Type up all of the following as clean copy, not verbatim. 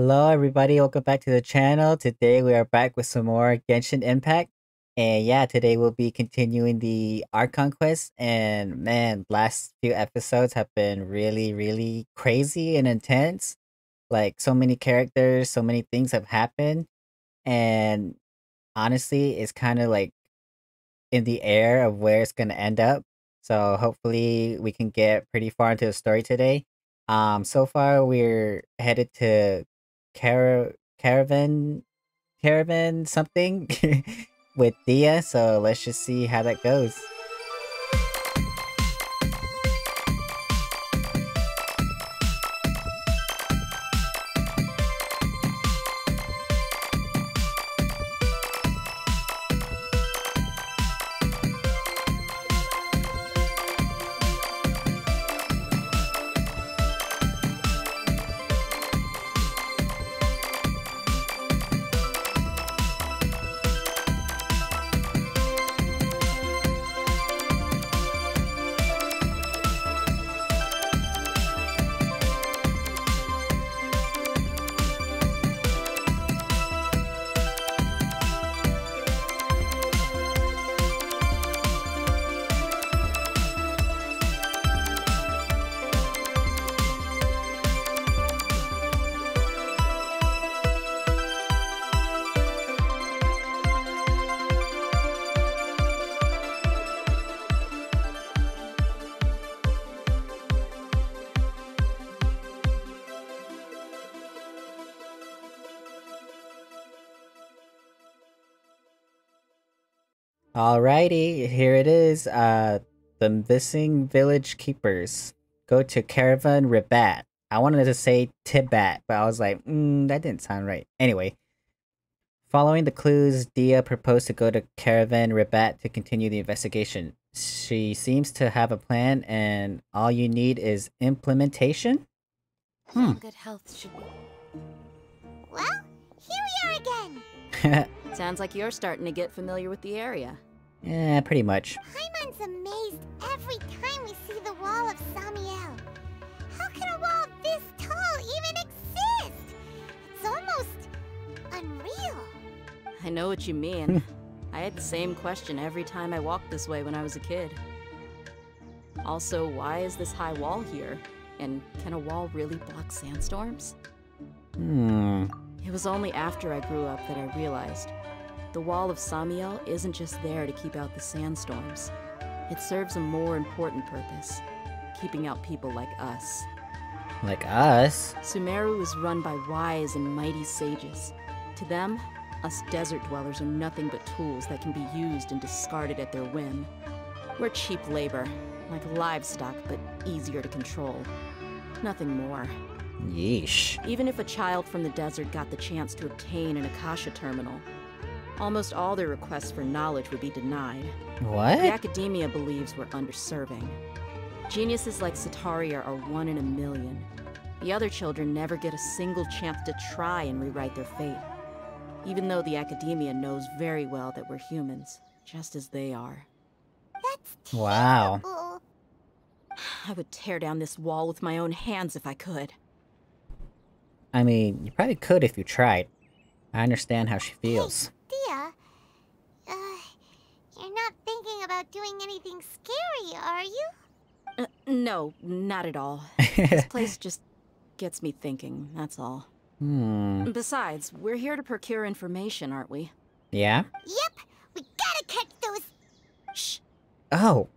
Hello everybody, welcome back to the channel. Today we are back with some more Genshin Impact. And yeah, today we'll be continuing the Archon quest. And man, last few episodes have been really crazy and intense. Like so many characters, so many things have happened. And honestly, it's kind of like in the air of where it's gonna end up. So hopefully we can get pretty far into the story today. So far we're headed to caravan something with Dia. So let's just see how that goes. Alrighty, here it is. The missing village keepers. Go to Caravan Rabat. I wanted to say Tibet, but I was like, that didn't sound right. Anyway, following the clues, Dia proposed to go to Caravan Rabat to continue the investigation. She seems to have a plan, and all you need is implementation? Good health should be. Well, here we are again. Sounds like you're starting to get familiar with the area. Yeah, pretty much. Paimon's amazed every time we see the wall of Samiel. How can a wall this tall even exist? It's almost unreal. I know what you mean. I had the same question every time I walked this way when I was a kid. Also, why is this high wall here? And can a wall really block sandstorms? It was only after I grew up that I realized the wall of Samiel isn't just there to keep out the sandstorms. It serves a more important purpose, keeping out people like us. Like us? Sumeru is run by wise and mighty sages. To them, us desert dwellers are nothing but tools that can be used and discarded at their whim. We're cheap labor, like livestock, but easier to control. Nothing more. Yeesh. Even if a child from the desert got the chance to obtain an Akasha terminal, almost all their requests for knowledge would be denied. What? The academia believes we're underserving. Geniuses like Sataria are 1 in a million. The other children never get a single chance to try and rewrite their fate. Even though the academia knows very well that we're humans, just as they are. That's Wow. terrible. I would tear down this wall with my own hands if I could. I mean, you probably could if you tried. I understand how she feels. Dia, you're not thinking about doing anything scary, are you? No, not at all. This place just gets me thinking, that's all. Besides, we're here to procure information, aren't we? Yeah? Yep, we gotta catch those. Shh! Oh.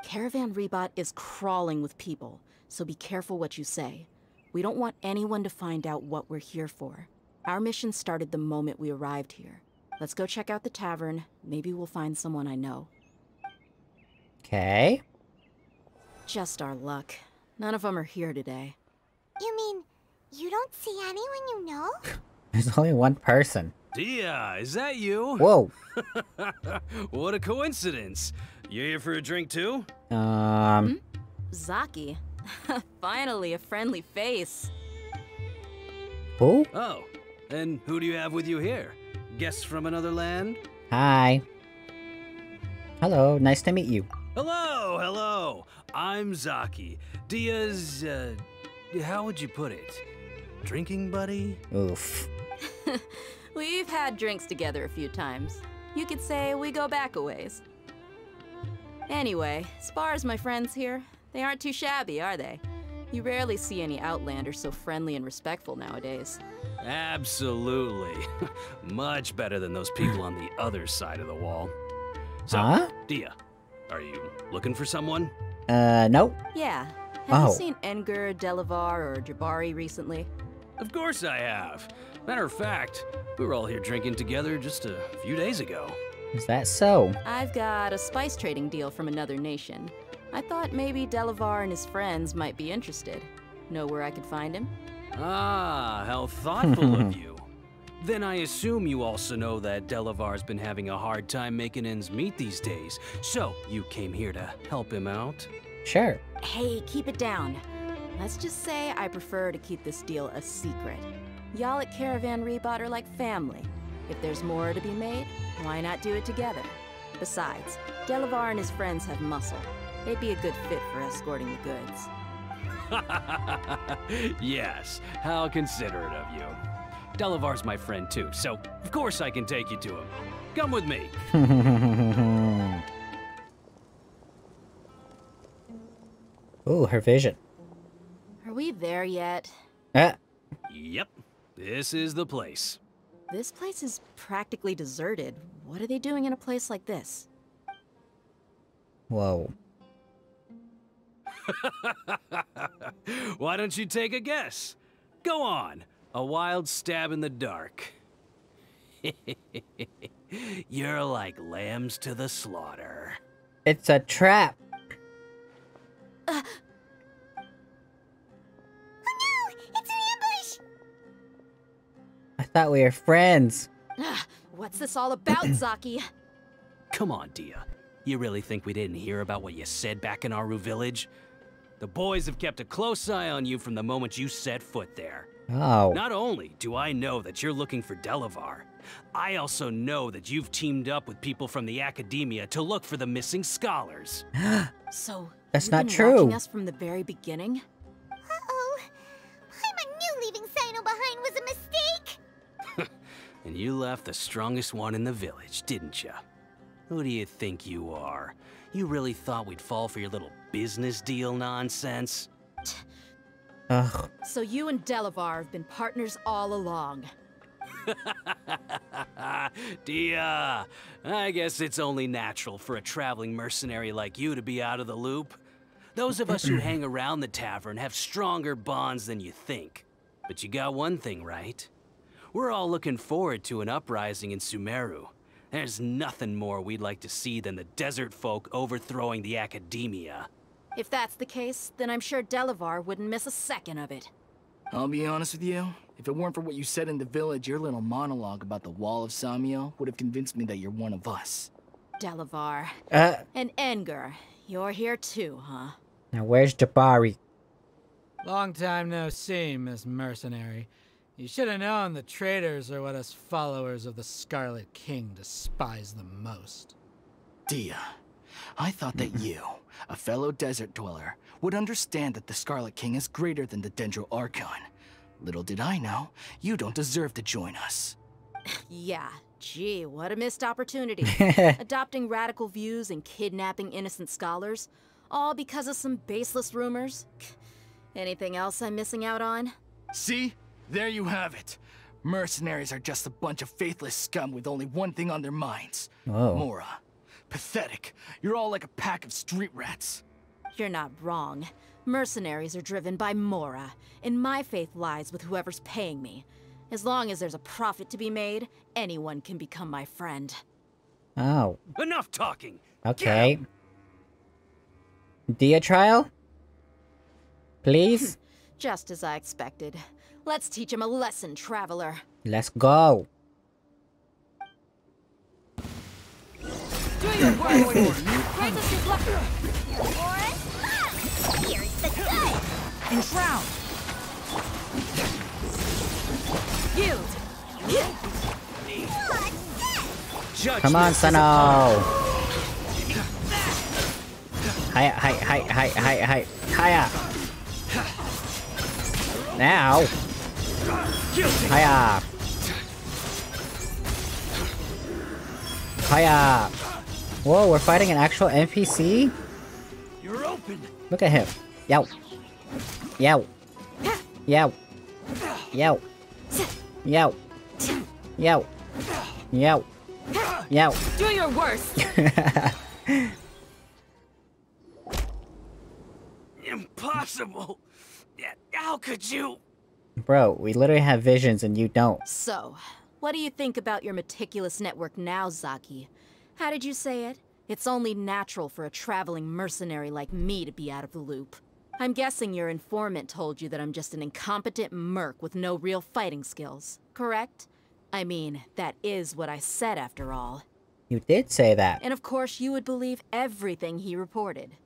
Caravan Rebot is crawling with people, so be careful what you say. We don't want anyone to find out what we're here for. Our mission started the moment we arrived here. Let's go check out the tavern. Maybe we'll find someone I know. Okay. Just our luck. None of them are here today. You mean, you don't see anyone you know? There's only one person. Dia, is that you? Whoa. What a coincidence. You here for a drink too? Zaki. Finally, a friendly face. Who? Oh, and who do you have with you here? Guests from another land? Hi. Hello, nice to meet you. Hello. I'm Zaki. Dia's, how would you put it? drinking buddy? Oof. We've had drinks together a few times. You could say we go back a ways. Anyway, as far as my friends here, they aren't too shabby, are they? You rarely see any Outlanders so friendly and respectful nowadays. Absolutely. Much better than those people on the other side of the wall. So, Huh? Dia, are you looking for someone? Nope. Yeah. Have Oh. you seen Edgar, Delavar, or Jabari recently? Of course I have. Matter of fact, we were all here drinking together just a few days ago. Is that so? I've got a spice trading deal from another nation. I thought maybe Delavar and his friends might be interested. Know where I could find him? Ah, how thoughtful of you. Then I assume you also know that Delavar's been having a hard time making ends meet these days, so you came here to help him out? Sure. Hey, keep it down. Let's just say I prefer to keep this deal a secret. Y'all at Caravan Rebot are like family. If there's more to be made, why not do it together? Besides, Delavar and his friends have muscle. They'd be a good fit for escorting the goods. Yes, how considerate of you. Delavar's my friend too, so of course I can take you to him. Come with me. Ooh, her vision. Are we there yet? Yep, this is the place. This place is practically deserted. What are they doing in a place like this? Whoa. Why don't you take a guess? Go on, a wild stab in the dark. You're like lambs to the slaughter. It's a trap. Oh no! It's an ambush! I thought we were friends. What's this all about, Zaki? Come on, Dia. You really think we didn't hear about what you said back in Aru village? The boys have kept a close eye on you from the moment you set foot there. Oh. Not only do I know that you're looking for Delavar, I also know that you've teamed up with people from the academia to look for the missing scholars. So, That's you've not been true. watching us from the very beginning? Uh-oh. Paimon knew leaving Sino behind was a mistake! And you left the strongest one in the village, didn't you? Who do you think you are? You really thought we'd fall for your little business deal nonsense? Ugh. So you and Delavar have been partners all along. Dia, I guess it's only natural for a traveling mercenary like you to be out of the loop. Those of us who hang around the tavern have stronger bonds than you think. But you got one thing right. We're all looking forward to an uprising in Sumeru. There's nothing more we'd like to see than the desert folk overthrowing the academia. If that's the case, then I'm sure Delavar wouldn't miss a second of it. I'll be honest with you. If it weren't for what you said in the village, your little monologue about the Wall of Samiel would have convinced me that you're one of us. Delavar. Uh, And Edgar, you're here too, huh? now where's Jabari? Long time no see, Miss Mercenary. You should have known the traitors are what us followers of the Scarlet King despise the most. Dia, I thought that you, a fellow desert dweller, would understand that the Scarlet King is greater than the Dendro Archon. Little did I know, you don't deserve to join us. Yeah, gee, what a missed opportunity. Adopting radical views and kidnapping innocent scholars, all because of some baseless rumors. Anything else I'm missing out on? See? There you have it. Mercenaries are just a bunch of faithless scum with only one thing on their minds. Oh. Mora. Pathetic. You're all like a pack of street rats. You're not wrong. Mercenaries are driven by Mora, and my faith lies with whoever's paying me. As long as there's a profit to be made, anyone can become my friend. Oh. Enough talking! Okay. Dia trial? Please? Just as I expected. Let's teach him a lesson, traveler. Let's go. Do your work, Raise us your luck. Here's the good! And drown. Yield. Judgment Come on, is Sano. Hiya, hi. Hiya. Now. Hiya! Hiya! Whoa, we're fighting an actual NPC? You're open. Look at him. Yow. Yow. Yow. Yow. Yow. Yow. Yow. Yow. Do your worst! Impossible. How could you? Bro, we literally have visions and you don't. So, what do you think about your meticulous network now, Zaki? How did you say it? It's only natural for a traveling mercenary like me to be out of the loop. I'm guessing your informant told you that I'm just an incompetent merc with no real fighting skills, correct? I mean, that is what I said after all. You did say that. And of course you would believe everything he reported.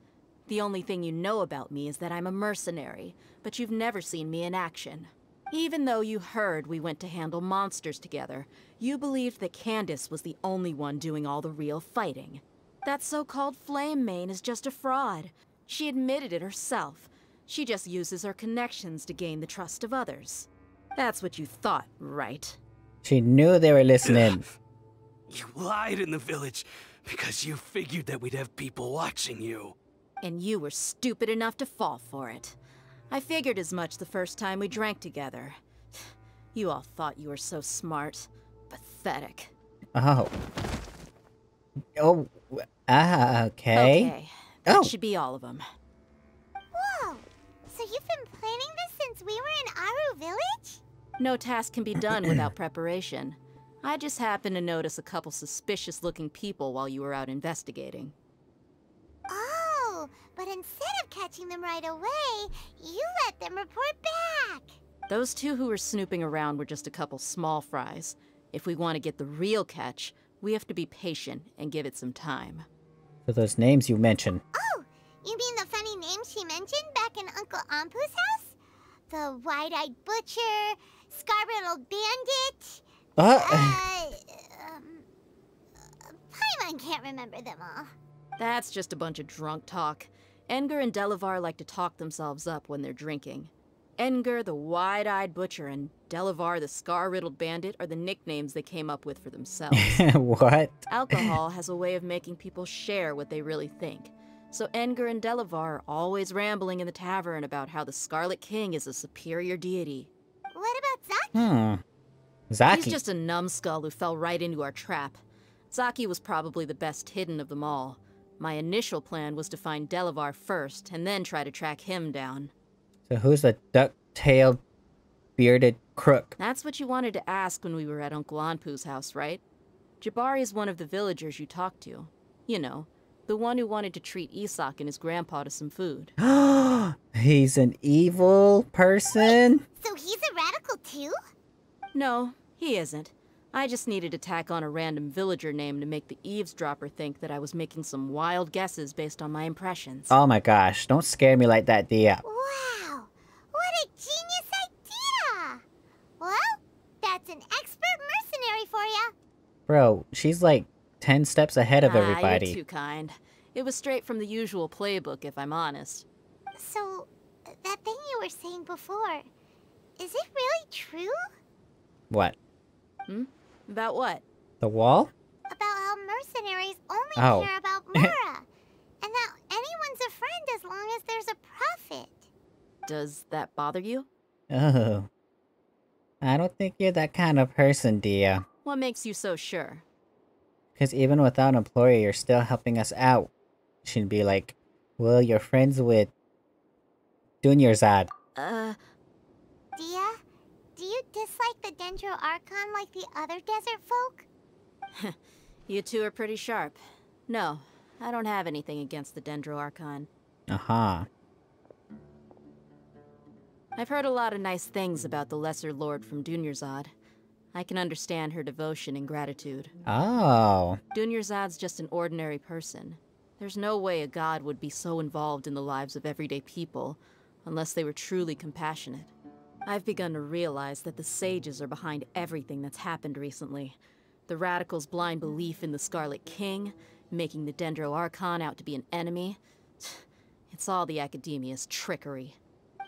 The only thing you know about me is that I'm a mercenary, but you've never seen me in action. Even though you heard we went to handle monsters together, you believed that Candace was the only one doing all the real fighting. That so-called Flame Mane is just a fraud. She admitted it herself. She just uses her connections to gain the trust of others. That's what you thought, right? She knew they were listening. You lied in the village because you figured that we'd have people watching you. And you were stupid enough to fall for it. I figured as much the first time we drank together. You all thought you were so smart. Pathetic. Oh. Oh. Ah, okay. Okay, that Oh. should be all of them. Whoa! So you've been planning this since we were in Aru Village? No task can be done without preparation. I just happened to notice a couple suspicious-looking people while you were out investigating. Oh, but instead of catching them right away, you let them report back. Those two who were snooping around were just a couple small fries. If we want to get the real catch, we have to be patient and give it some time. So those names you mentioned. Oh, you mean the funny name she mentioned back in Uncle Ampu's house? The wide-eyed butcher, scar-riddled bandit. Paimon can't remember them all. That's just a bunch of drunk talk. Edgar and Delavar like to talk themselves up when they're drinking. Edgar, the wide-eyed butcher, and Delavar, the scar-riddled bandit, are the nicknames they came up with for themselves. What? Alcohol has a way of making people share what they really think. So Edgar and Delavar are always rambling in the tavern about how the Scarlet King is a superior deity. What about Zaki? Zaki. He's just a numbskull who fell right into our trap. Zaki was probably the best hidden of them all. My initial plan was to find Delavar first, and then try to track him down. So who's the duck-tailed, bearded crook? That's what you wanted to ask when we were at Uncle Anpu's house, right? Jabari is one of the villagers you talked to. You know, the one who wanted to treat Isak and his grandpa to some food. He's an evil person? So he's a radical too? No, he isn't. I just needed to tack on a random villager name to make the eavesdropper think that I was making some wild guesses based on my impressions. Oh my gosh, don't scare me like that, Dia. Wow! What a genius idea! Well, that's an expert mercenary for ya. Bro, she's like 10 steps ahead of everybody. You're too kind. It was straight from the usual playbook, if I'm honest. So, that thing you were saying before, is it really true? What? About what? The wall? About how mercenaries only Oh. care about Mora, and that anyone's a friend as long as there's a profit. Does that bother you? Oh. I don't think you're that kind of person, Dia. What makes you so sure? Because even without an employer, you're still helping us out. She'd be like, well, you're friends with Dunyarzad. Dia, do you dislike the Dendro Archon like the other desert folk? You two are pretty sharp. No, I don't have anything against the Dendro Archon. Uh-huh. I've heard a lot of nice things about the Lesser Lord from Dunyarzad. I can understand her devotion and gratitude. Oh. Dunyarzad's just an ordinary person. There's no way a god would be so involved in the lives of everyday people, unless they were truly compassionate. I've begun to realize that the sages are behind everything that's happened recently. The radicals' blind belief in the Scarlet King, making the Dendro Archon out to be an enemy. It's all the academia's trickery.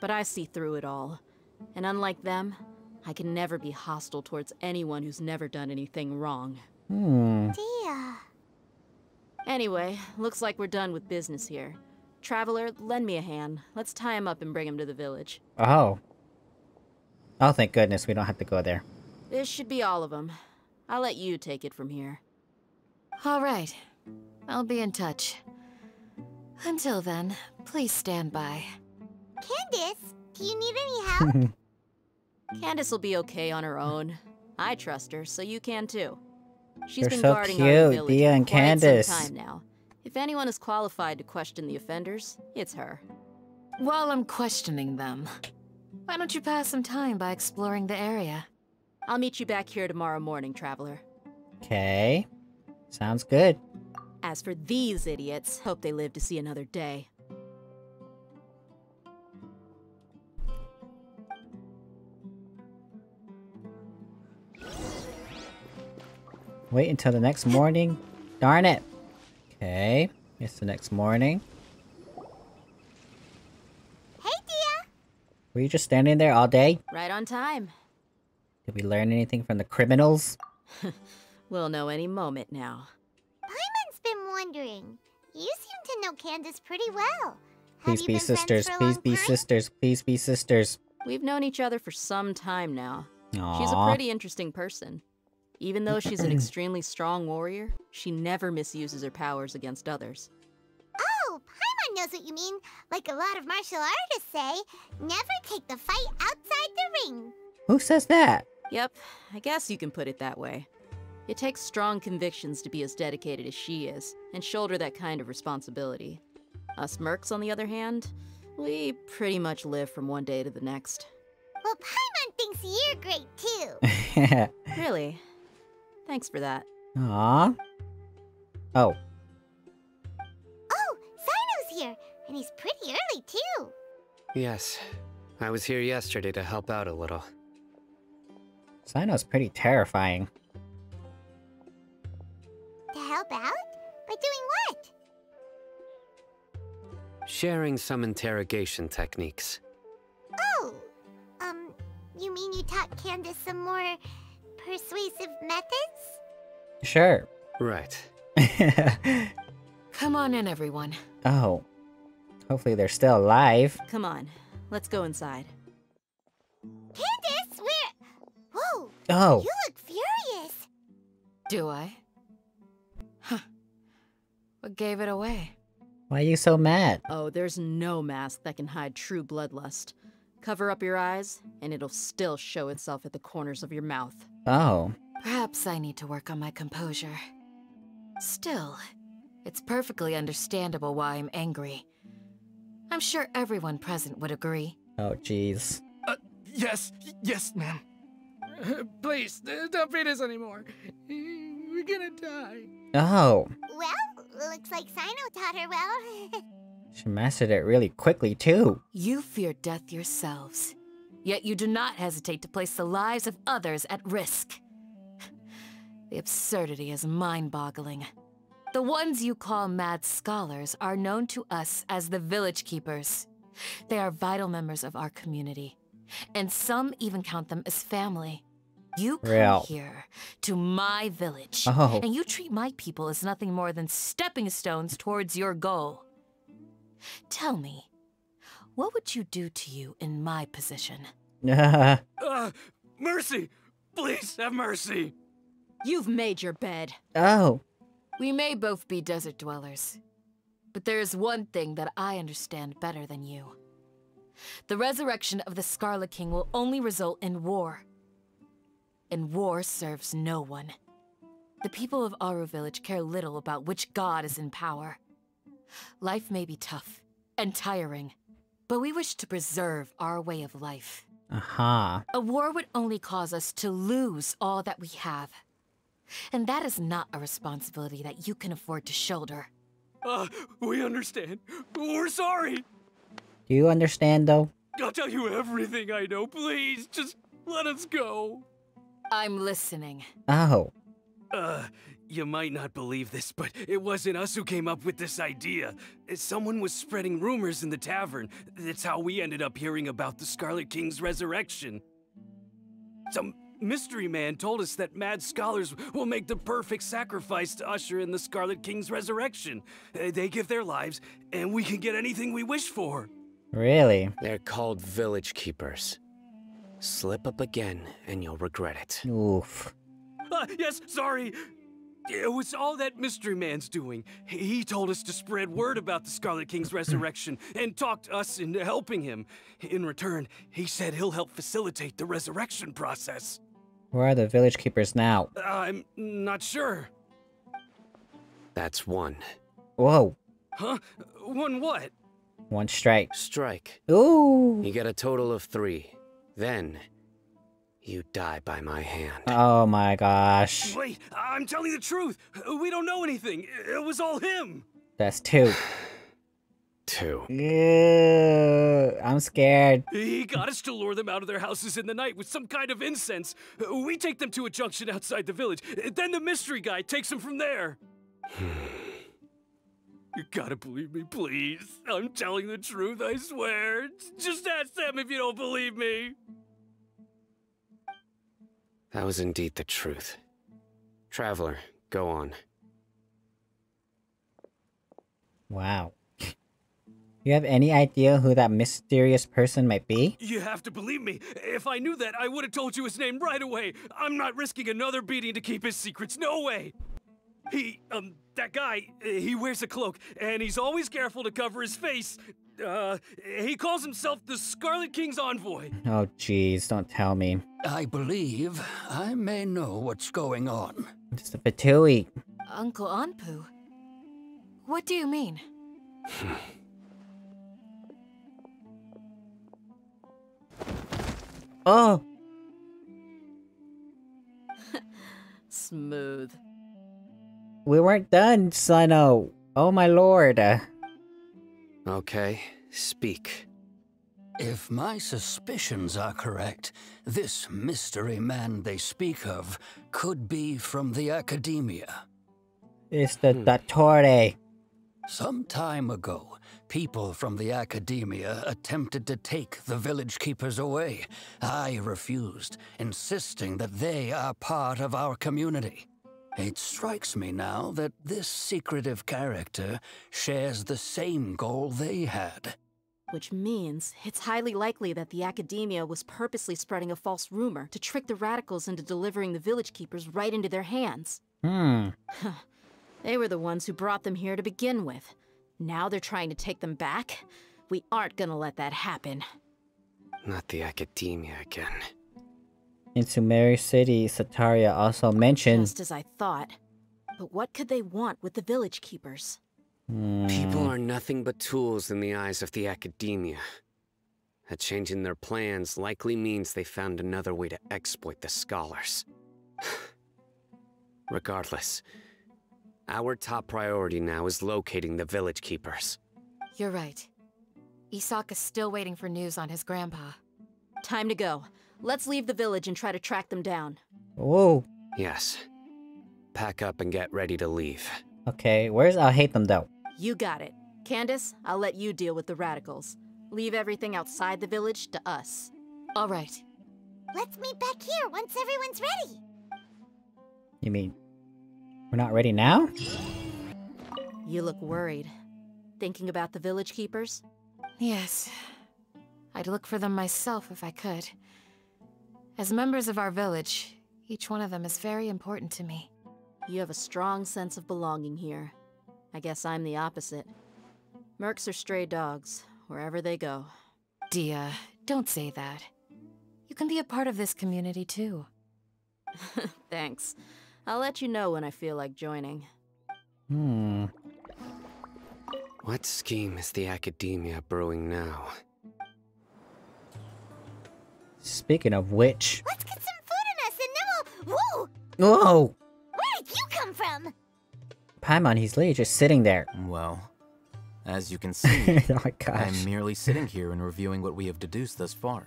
But I see through it all. And unlike them, I can never be hostile towards anyone who's never done anything wrong. Dia. Anyway, looks like we're done with business here. Traveler, lend me a hand. Let's tie him up and bring him to the village. Oh. Oh, thank goodness we don't have to go there. This should be all of them. I'll let you take it from here. All right. I'll be in touch. Until then, please stand by. Candace, do you need any help? Candace will be okay on her own. I trust her, so you can too. She's They're been so guarding cute, our village Dia for and quite Candace. some time now. If anyone is qualified to question the offenders, it's her. While I'm questioning them, why don't you pass some time by exploring the area? I'll meet you back here tomorrow morning, Traveler. Okay. Sounds good. As for these idiots, hope they live to see another day. Wait until the next morning? Darn it. Okay. It's the next morning. Hey, Dia. Were you just standing there all day? Right on time. Did we learn anything from the criminals? We'll know any moment now. Paimon's been wondering. You seem to know Candace pretty well. Please Have be you been friends sisters. for a Please long be time? sisters. Please be sisters. We've known each other for some time now. Aww. She's a pretty interesting person. Even though she's an extremely strong warrior, she never misuses her powers against others. Oh, Paimon knows what you mean. Like a lot of martial artists say, never take the fight outside the ring. Who says that? Yep, I guess you can put it that way. It takes strong convictions to be as dedicated as she is, and shoulder that kind of responsibility. Us mercs, on the other hand, we pretty much live from one day to the next. Well, Paimon thinks you're great too. Really? Thanks for that. Aww. Oh. Oh, Sino's here, and he's pretty early too. Yes. I was here yesterday to help out a little. Sino's pretty terrifying. To help out? By doing what? Sharing some interrogation techniques. Oh, you mean you taught Candace some more persuasive methods? Sure. Right. Come on in, everyone. Oh. Hopefully they're still alive. Come on, let's go inside. Candace, whoa, Oh. you look furious. Do I? Huh. What gave it away? Why are you so mad? Oh, there's no mask that can hide true bloodlust. Cover up your eyes, and it'll still show itself at the corners of your mouth. Oh. Perhaps I need to work on my composure. Still, it's perfectly understandable why I'm angry. I'm sure everyone present would agree. Oh, jeez. Yes, ma'am. Please, don't beat us anymore. We're gonna die. Oh. Well, looks like Sino taught her well. She mastered it really quickly, too. You fear death yourselves, yet you do not hesitate to place the lives of others at risk. The absurdity is mind-boggling. The ones you call mad scholars are known to us as the Village Keepers. They are vital members of our community, and some even count them as family. You come Real. here to my village, Oh. and you treat my people as nothing more than stepping stones towards your goal. Tell me, what would you do to you in my position? Mercy! Please have mercy! You've made your bed. Oh. We may both be desert dwellers, but there is one thing that I understand better than you. The resurrection of the Scarlet King will only result in war. And war serves no one. The people of Aru Village care little about which god is in power. Life may be tough and tiring, but we wish to preserve our way of life. Uh-huh. A war would only cause us to lose all that we have. And that is not a responsibility that you can afford to shoulder. We understand. We're sorry. Do you understand, though? I'll tell you everything I know. Please, just let us go. I'm listening. Oh. You might not believe this, but it wasn't us who came up with this idea. Someone was spreading rumors in the tavern. That's how we ended up hearing about the Scarlet King's resurrection. Some mystery man told us that mad scholars will make the perfect sacrifice to usher in the Scarlet King's resurrection. They give their lives, and we can get anything we wish for. Really? They're called village keepers. Slip up again, and you'll regret it. Oof. Yes, sorry. It was all that mystery man's doing. He told us to spread word about the Scarlet King's resurrection and talked us into helping him. In return, he said he'll help facilitate the resurrection process. Where are the village keepers now? I'm not sure. That's one. Whoa. Huh? One what? One strike. Strike. Ooh. You get a total of 3. Then, you die by my hand. Oh my gosh. Wait, I'm telling the truth. We don't know anything. It was all him. That's 2. 2. Ew, I'm scared. He got us to lure them out of their houses in the night with some kind of incense. We take them to a junction outside the village. Then the mystery guy takes them from there. You gotta believe me, please. I'm telling the truth, I swear. Just ask them if you don't believe me. That was indeed the truth. Traveler, go on. Wow. You have any idea who that mysterious person might be? You have to believe me. If I knew that, I would have told you his name right away. I'm not risking another beating to keep his secrets. No way. That guy, he wears a cloak, and he's always careful to cover his face. He calls himself the Scarlet King's envoy. Oh jeez, don't tell me. I believe I may know what's going on. It's the Fatui. Uncle Anpu? What do you mean? Oh! Smooth. We weren't done, Sano. Oh my lord. Okay, speak. If my suspicions are correct, this mystery man they speak of could be from the Academia. It's the Dottore. Some time ago, people from the Academia attempted to take the village keepers away. I refused, insisting that they are part of our community. It strikes me now that this secretive character shares the same goal they had. Which means it's highly likely that the Academia was purposely spreading a false rumor to trick the radicals into delivering the village keepers right into their hands. They were the ones who brought them here to begin with. Now they're trying to take them back? We aren't gonna let that happen. Not the Academia again. In Sumeri City, Sataria also mentioned... Just as I thought. But what could they want with the village keepers? People are nothing but tools in the eyes of the Academia. A change in their plans likely means they found another way to exploit the scholars. Regardless, our top priority now is locating the village keepers. You're right. Isak is still waiting for news on his grandpa. Time to go. Let's leave the village and try to track them down. Whoa. Yes. Pack up and get ready to leave. Okay, where's I'll hate them though? You got it. Candace, I'll let you deal with the radicals. Leave everything outside the village to us. All right. Let's meet back here once everyone's ready. You mean... we're not ready now? You look worried. Thinking about the village keepers? Yes. I'd look for them myself if I could. As members of our village, each one of them is very important to me. You have a strong sense of belonging here. I guess I'm the opposite. Mercs are stray dogs, wherever they go. Dia, don't say that. You can be a part of this community too. Thanks. I'll let you know when I feel like joining. What scheme is the Academia brewing now? Speaking of which... Let's get some food in us and then we'll... Whoa! Whoa! Where did you come from? Paimon, he's literally just sitting there. Well, as you can see, Oh my gosh. I'm merely sitting here and reviewing what we have deduced thus far.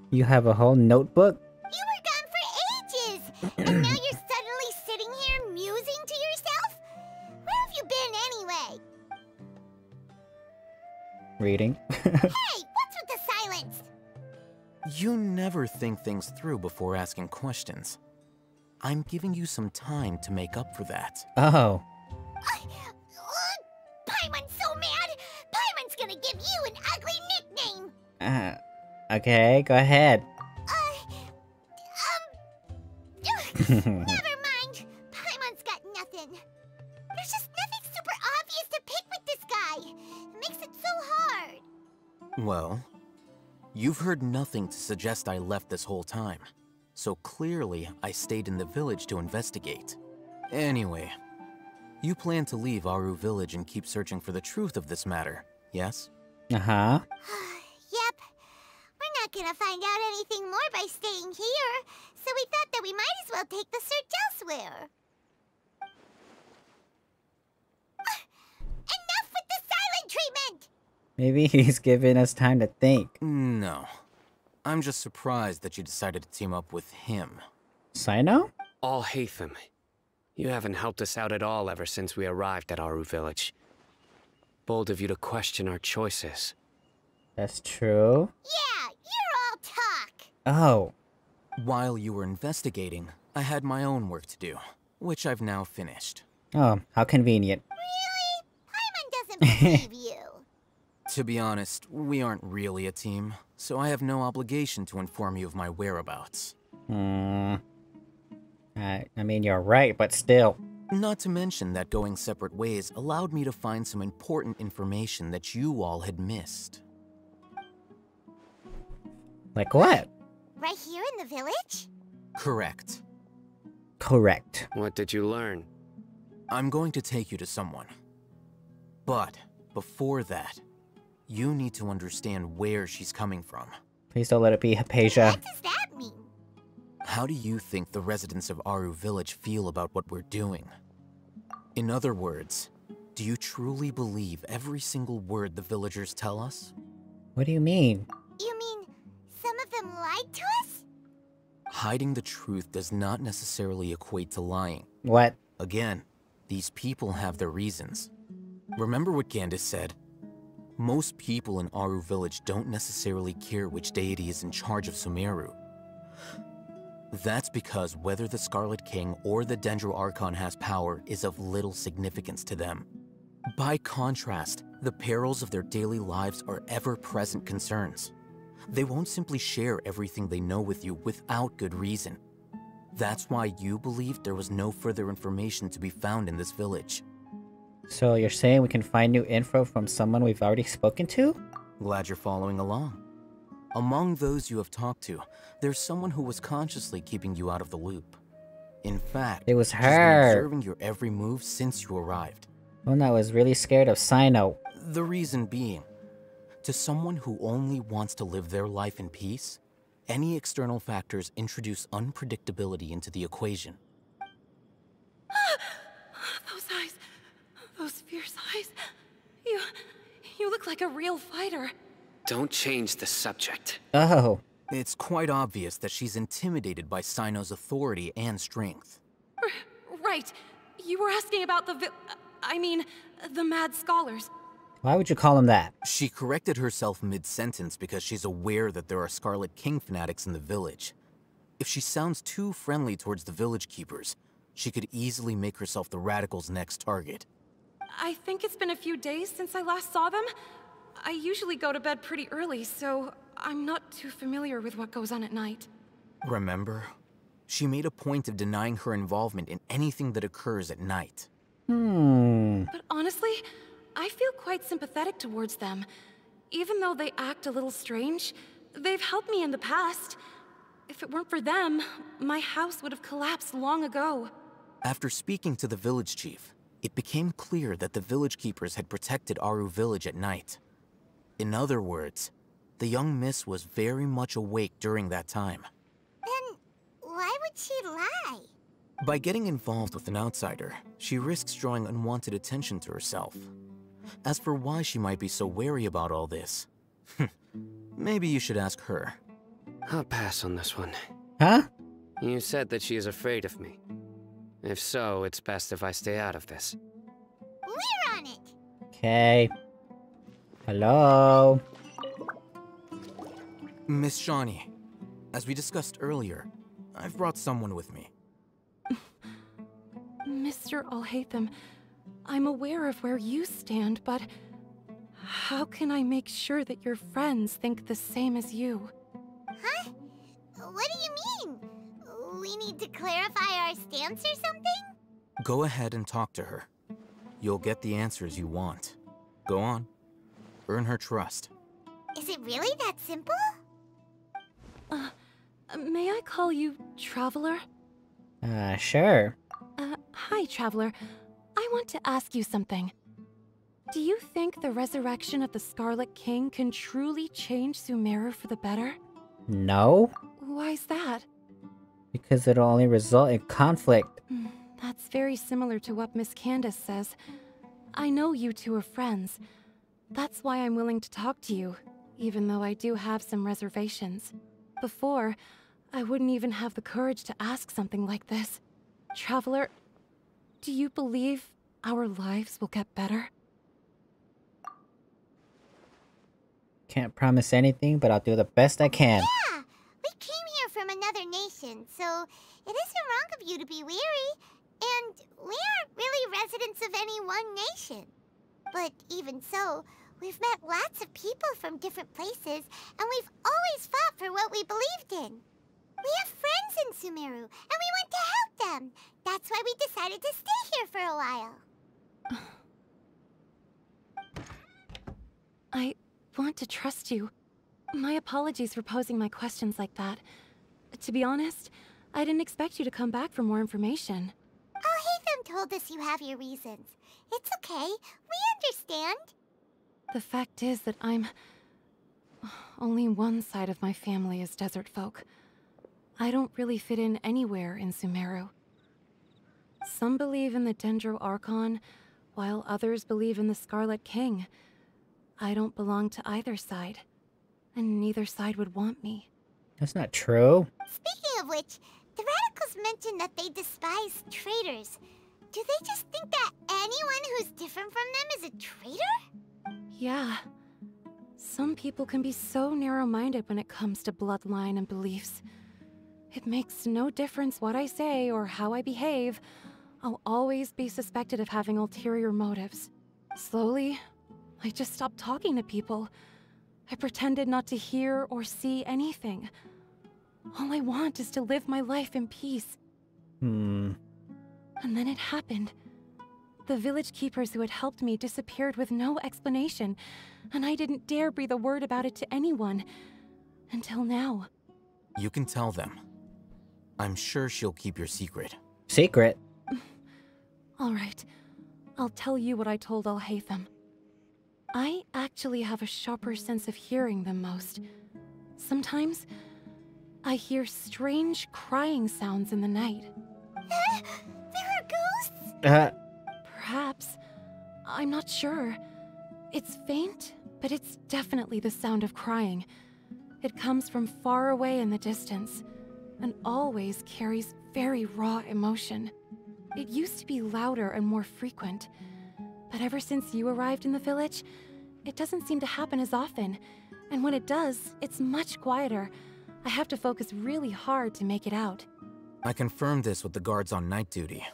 You have a whole notebook? You were gone for ages! And now you're suddenly sitting here musing to yourself? Where have you been anyway? Reading. Hey, what's with the silence? You never think things through before asking questions. I'm giving you some time to make up for that. Oh. Paimon's so mad! Paimon's gonna give you an ugly nickname! Okay, go ahead. Never mind. Paimon's got nothing. There's just nothing super obvious to pick with this guy. It makes it so hard. Well, you've heard nothing to suggest I left this whole time. So clearly, I stayed in the village to investigate. Anyway, you plan to leave Aru Village and keep searching for the truth of this matter, yes? Uh-huh. Yep. We're not gonna find out anything more by staying here, so we thought that we might as well take the search elsewhere. Enough with the silent treatment! Maybe he's giving us time to think. No. I'm just surprised that you decided to team up with him. Sino? Alhaitham, you haven't helped us out at all ever since we arrived at Aru Village. Bold of you to question our choices. That's true. Yeah, you're all talk. Oh. While you were investigating, I had my own work to do, which I've now finished. Oh, how convenient. Really? Paimon doesn't believe you. To be honest, we aren't really a team, so I have no obligation to inform you of my whereabouts. I mean, you're right, but still. Not to mention that going separate ways allowed me to find some important information that you all had missed. Like what? Right here in the village? Correct. Correct. What did you learn? I'm going to take you to someone. But before that, you need to understand where she's coming from. Please don't let it be Hypatia. What does that mean? How do you think the residents of Aru Village feel about what we're doing? In other words, do you truly believe every single word the villagers tell us? What do you mean? You mean some of them lied to us? Hiding the truth does not necessarily equate to lying. What? Again, these people have their reasons. Remember what Gandis said? Most people in Aru Village don't necessarily care which deity is in charge of Sumeru. That's because whether the Scarlet King or the Dendro Archon has power is of little significance to them. By contrast, the perils of their daily lives are ever-present concerns. They won't simply share everything they know with you without good reason. That's why you believed there was no further information to be found in this village. So you're saying we can find new info from someone we've already spoken to? Glad you're following along. Among those you have talked to, there's someone who was consciously keeping you out of the loop. In fact, It was she's been her. observing your every move since you arrived. One that was really scared of Sino. The reason being, to someone who only wants to live their life in peace, any external factors introduce unpredictability into the equation. Those eyes. Those fierce eyes. You look like a real fighter. Don't change the subject. Oh. It's quite obvious that she's intimidated by Sino's authority and strength. Right. You were asking about the mad scholars. Why would you call him that? She corrected herself mid-sentence because she's aware that there are Scarlet King fanatics in the village. If she sounds too friendly towards the village keepers, she could easily make herself the Radicals' next target. I think it's been a few days since I last saw them. I usually go to bed pretty early, so I'm not too familiar with what goes on at night. Remember? She made a point of denying her involvement in anything that occurs at night. But honestly, I feel quite sympathetic towards them. Even though they act a little strange, they've helped me in the past. If it weren't for them, my house would have collapsed long ago. After speaking to the village chief, it became clear that the village keepers had protected Aru Village at night. In other words, the young miss was very much awake during that time. Then why would she lie? By getting involved with an outsider, she risks drawing unwanted attention to herself. As for why she might be so wary about all this, maybe you should ask her. I'll pass on this one. Huh? You said that she is afraid of me. If so, it's best if I stay out of this. We're on it! Okay. Hello? Miss Shawnee, As we discussed earlier, I've brought someone with me. Mr. Alhaitham, I'm aware of where you stand, but how can I make sure that your friends think the same as you? Huh? What do you mean? We need to clarify our stance or something? Go ahead and talk to her. You'll get the answers you want. Go on. Earn her trust. Is it really that simple? May I call you Traveler? Sure. Hi, Traveler. I want to ask you something. Do you think the resurrection of the Scarlet King can truly change Sumeru for the better? No, Why's that? because it'll only result in conflict. That's very similar to what Miss Candace says. I know you two are friends. That's why I'm willing to talk to you, even though I do have some reservations. Before, I wouldn't even have the courage to ask something like this. Traveler, do you believe our lives will get better? Can't promise anything, but I'll do the best I can. Yeah! We came here from another nation, so it isn't wrong of you to be weary. And we aren't really residents of any one nation. But even so, we've met lots of people from different places, and we've always fought for what we believed in. We have friends in Sumeru, and we want to help them. That's why we decided to stay here for a while. I want to trust you. My apologies for posing my questions like that. To be honest, I didn't expect you to come back for more information. Alhaitham told us you have your reasons. It's okay. We understand. The fact is that only one side of my family is desert folk. I don't really fit in anywhere in Sumeru. Some believe in the Dendro Archon, while others believe in the Scarlet King. I don't belong to either side, and neither side would want me. That's not true. Speaking of which, the radicals mentioned that they despise traitors. Do they just think that anyone who's different from them is a traitor? Yeah. Some people can be so narrow-minded when it comes to bloodline and beliefs. It makes no difference what I say or how I behave. I'll always be suspected of having ulterior motives. Slowly, I just stopped talking to people. I pretended not to hear or see anything. All I want is to live my life in peace. And then it happened. The village keepers who had helped me disappeared with no explanation, and I didn't dare breathe a word about it to anyone. Until now. You can tell them. I'm sure she'll keep your secret. Secret? All right. I'll tell you what I told Alhaitham. I actually have a sharper sense of hearing than most. Sometimes, I hear strange crying sounds in the night. There are ghosts? Perhaps. I'm not sure. It's faint, but it's definitely the sound of crying. It comes from far away in the distance, and always carries very raw emotion. It used to be louder and more frequent, but ever since you arrived in the village, it doesn't seem to happen as often, and when it does, it's much quieter. I have to focus really hard to make it out. I confirmed this with the guards on night duty.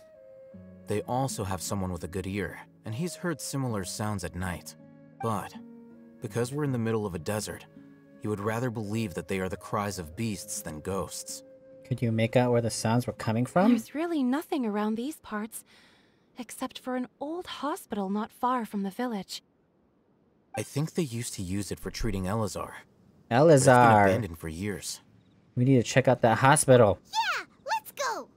They also have someone with a good ear, and he's heard similar sounds at night. But, because we're in the middle of a desert, he would rather believe that they are the cries of beasts than ghosts. Could you make out where the sounds were coming from? There's really nothing around these parts, except for an old hospital not far from the village. I think they used to use it for treating Elazar. But Elazar. it's been abandoned for years. We need to check out that hospital. Yeah, let's go!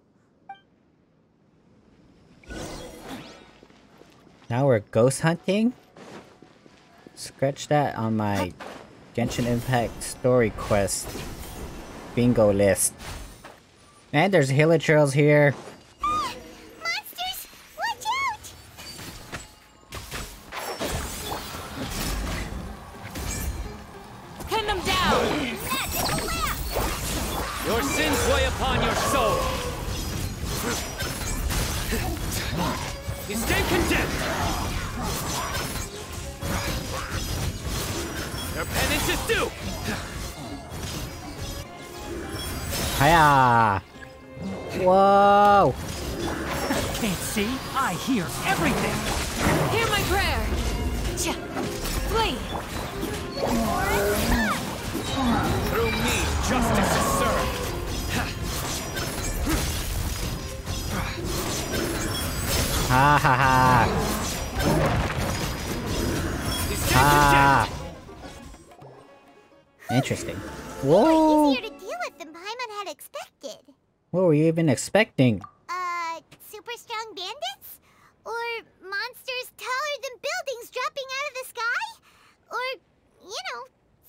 Now we're ghost hunting? Scratch that on my Genshin Impact story quest bingo list. And there's hilichurls here. Monsters! Watch out! Pin them down! Your sins weigh upon your soul. You stand condemned. Your penance is due. Hiya! Whoa! Can't see? I hear everything! Hear my prayer! Flee! Through me, justice is served! Ha ha ha! Ha! Interesting. Whoa! Easier to deal with than Paimon had expected. What were you even expecting? Super strong bandits? Or monsters taller than buildings dropping out of the sky? Or, you know,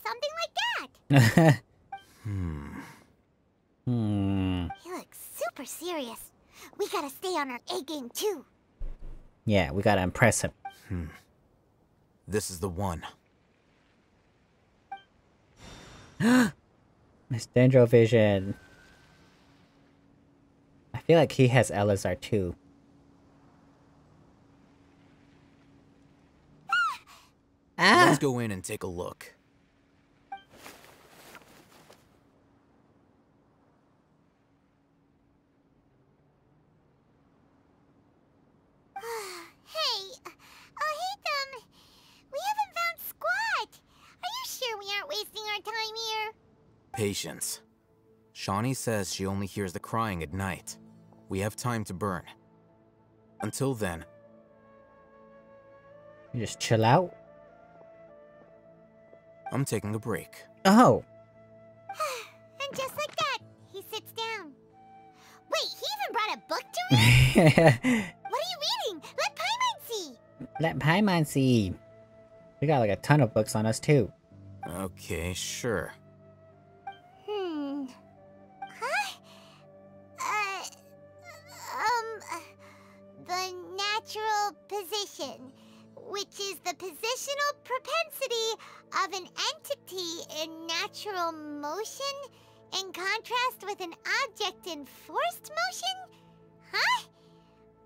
something like that. He looks super serious. We gotta stay on our A game too. Yeah, we gotta impress him. This is the one. Miss Dendrovision. I feel like he has Elazar too. Let's go in and take a look. Hey, we haven't found squat. Are you sure we aren't wasting our time here? Patience. Shawnee says she only hears the crying at night. We have time to burn. Until then... You just chill out? I'm taking a break. Oh! And just like that, he sits down. Wait, he even brought a book to read? What are you reading? Let Paimon see! Let Paimon see. We got like a ton of books on us too. Okay, sure. The natural position, which is the positional propensity of an entity in natural motion in contrast with an object in forced motion? Huh?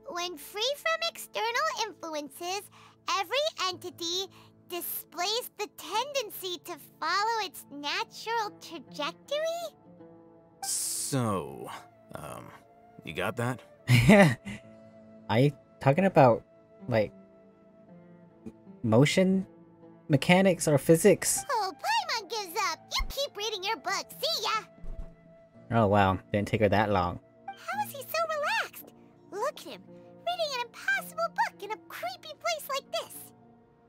When free from external influences, every entity displays the tendency to follow its natural trajectory? So, you got that? Are you talking about, like, motion mechanics or physics? Oh, Paimon gives up. You keep reading your book. See ya! Oh wow, didn't take her that long. How is he so relaxed? Look at him, reading an impossible book in a creepy place like this.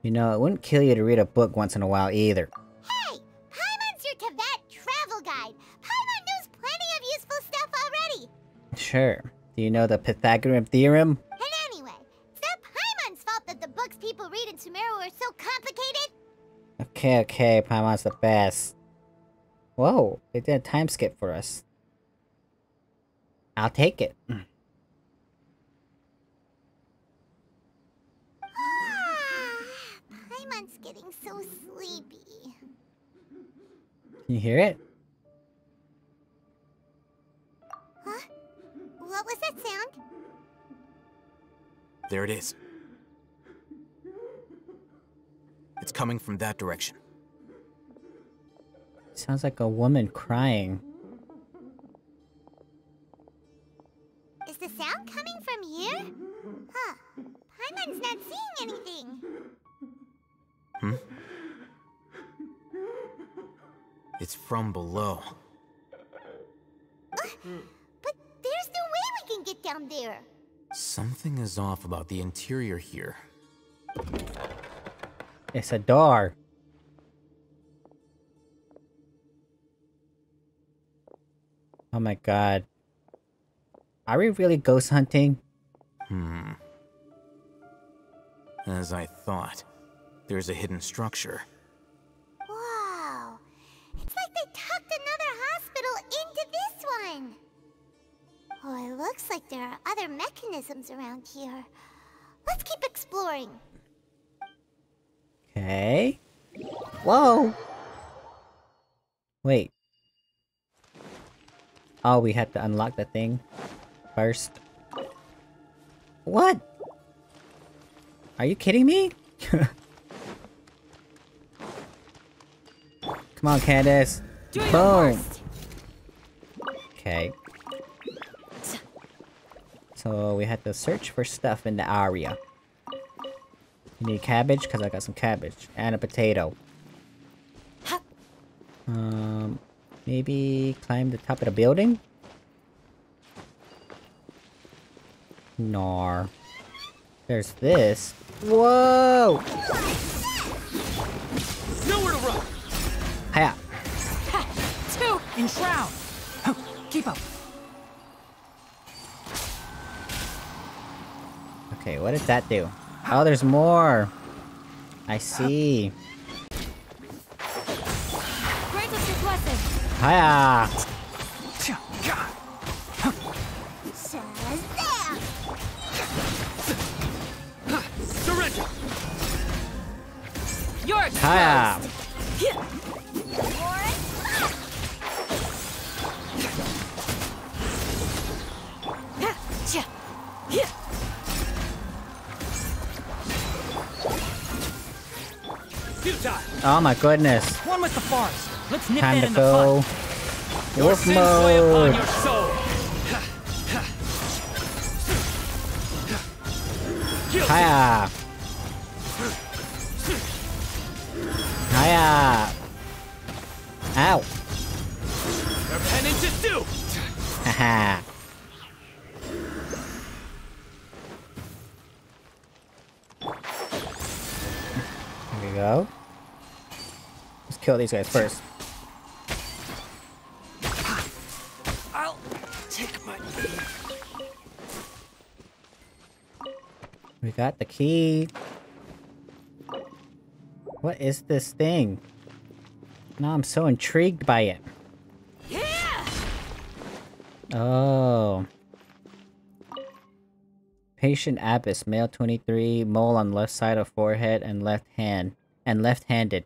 You know, it wouldn't kill you to read a book once in a while either. Hey! Paimon's your Tibet travel guide. Paimon knows plenty of useful stuff already. Sure. Do you know the Pythagorean theorem? And anyway, it's not Paimon's fault that the books people read in Sumeru are so complicated. Okay, Paimon's the best. Whoa, they did a time skip for us. I'll take it. Paimon's getting so sleepy. Can you hear it? Huh? What was that sound? There it is. It's coming from that direction. Sounds like a woman crying. Is the sound coming from here? Huh. Paimon's not seeing anything. It's from below. But there's no way we can get down there. Something is off about the interior here. It's a door. Oh my god. Are we really ghost hunting? As I thought. There's a hidden structure. Wow. It's like they tucked another hospital into this one. Oh, it looks like there are other mechanisms around here. Let's keep exploring. Okay. Whoa! Wait. Oh, we had to unlock the thing first. What? Are you kidding me? Come on, Candace. Boom. Okay. So we had to search for stuff in the area. You need cabbage? Because I got some cabbage. And a potato. Maybe climb the top of the building? Nar. There's this. Whoa! Nowhere to run! Hiya! Two! In shroud! Keep up! Okay, what did that do? Oh, there's more! I see. Grant us your blessing. Hiya! Shazam! Surrender! You're Hiya! Oh my goodness. One with the forest. Let's nip Time that to in the go. bud. Wolf mode. Your soul. Hiya! Hiya! Ow! Your penance is due. Haha! Here we go. Let's kill these guys first. I'll take my We got the key. What is this thing? Now I'm so intrigued by it. Yeah! Oh. Patient Abbess, male 23, mole on left side of forehead and left hand, and left-handed.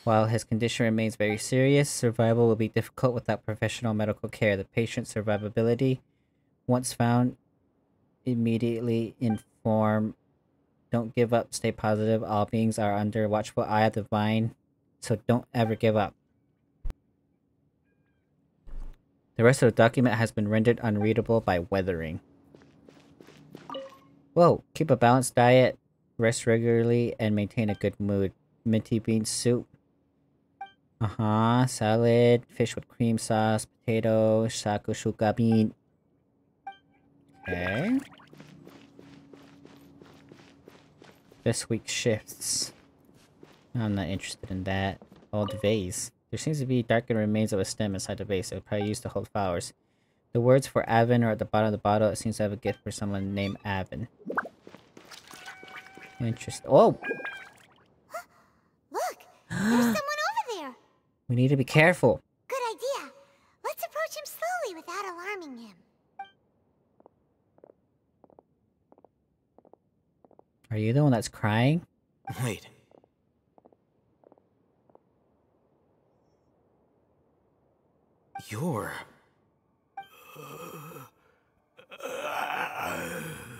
While his condition remains very serious, survival will be difficult without professional medical care. The patient's survivability, once found, immediately inform. Don't give up, stay positive. All beings are under watchful eye of the divine, so don't ever give up. The rest of the document has been rendered unreadable by weathering. Whoa, keep a balanced diet, rest regularly, and maintain a good mood. Minty bean soup. Salad, fish with cream sauce, potato, shakushuka bean. Okay. This week's shifts. I'm not interested in that. Old vase. There seems to be darkened remains of a stem inside the vase. It was probably used to hold flowers. The words for Avon are at the bottom of the bottle. It seems to have a gift for someone named Avon. Interesting. Oh! Look! There's someone over there! We need to be careful. Good idea. Let's approach him slowly without alarming him. Are you the one that's crying? Wait. You're...